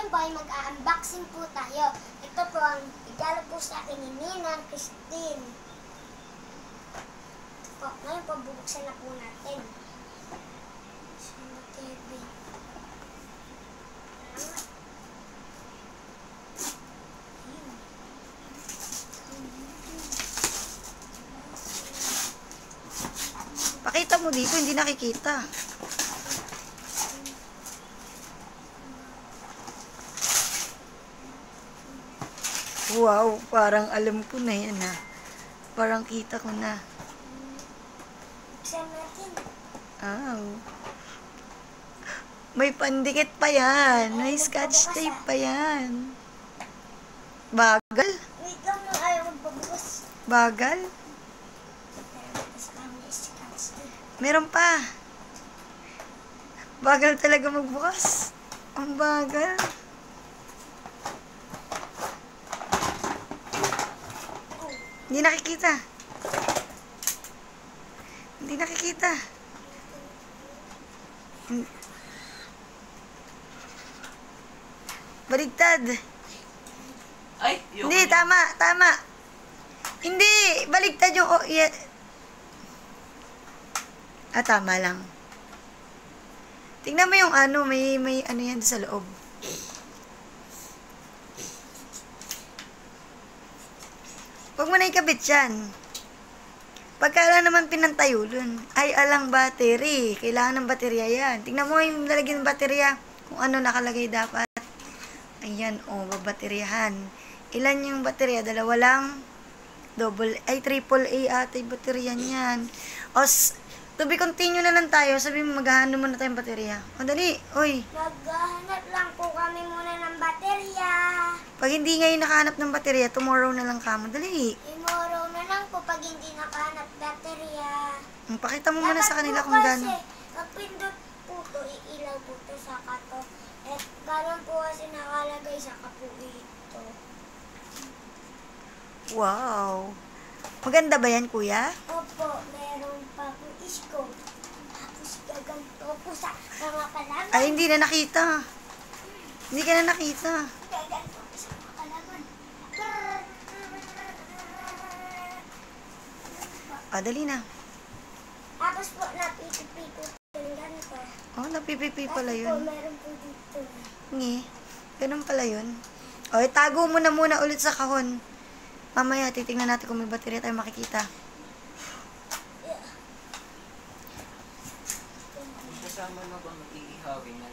Ngayon po ay mag-unboxing po tayo. Ito po ang regalo po sa akin ni Ninang Christine. Ito po, ngayon po bubuksan na po natin. TV. Pakita mo dito, hindi nakikita. Wow, parang alam ko na yan ha. Parang kita ko na. Buksan natin. May pandikit pa yan. May scotch tape pa yan. Bagal? Wait lang nung ayaw magpabukas. Bagal? Meron pa. Bagal talaga magbukas. Ang bagal. Hindi nakikita. Hindi nakikita. Baligtad. Ay, Hindi, tama, tama. Hindi, baligtad yung... tama lang. Tingnan mo yung ano, may ano yan sa loob. Huwag mo na ikabit yan. Pagkala naman pinantayulon, ay alang battery. Kailangan ng baterya yan. Tingnan mo yung lalagyan ng baterya. Kung ano nakalagay dapat. Ayan, babateryahan. Ilan yung baterya? Dalawa lang. Triple A ata yung baterya niyan. To be continue na lang tayo. Sabi mo, maghahanap muna tayong baterya. Dali. Uy. Maghahanap lang po kami muna ng baterya. Pag hindi ngayon nakahanap ng baterya, tomorrow na lang kamo. Dali. Tomorrow na lang po pag hindi nakahanap baterya. Pakita mo muna sa kanila kung gano'n. Kapindot po to, iilaw po to sa kato. At gano'n po kasi nakalagay sa kapo ito. Wow. Maganda ba yan, kuya? Opo, meron pa po isko. Tapos gaganto po sa mga kalaman. Ay, hindi na nakita. Hindi ka na nakita. Gaganto po sa mga kalaman. Dali na. Tapos po, napipipi po yung ganito. Napipipi pala Po, yun. meron po dito. Ngi. Ganun pala yun. Itago mo na muna ulit sa kahon. Mamaya, titingnan natin kung may baterya tayo makikita. Kasama na ba mag-iihawin na?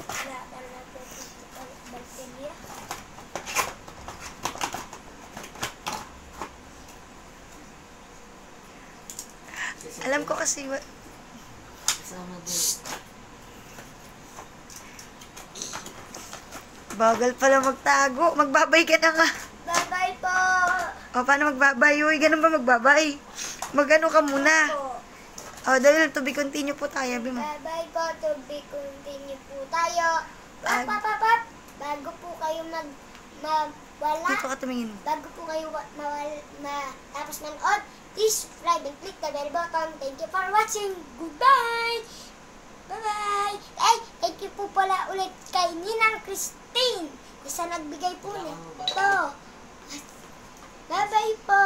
Wala na po baterya. Alam ko kasi... Kasama din. Bagal pala magtago. Magbabay ka na nga. Bye-bye po. Paano magbabay? Uy, ganun ba magbabay? Magano ka muna. Dahil to be continue po tayo. Bye-bye po. To be continue po tayo. Bago po kayo mawala. Dito ka tumingin. Bago po kayo tapos manood, please subscribe and click the bell button. Thank you for watching. Goodbye! Bye-bye! Thank you po pala ulit kay Ninang Christine. Isa nagbigay po nito. Bye-bye po!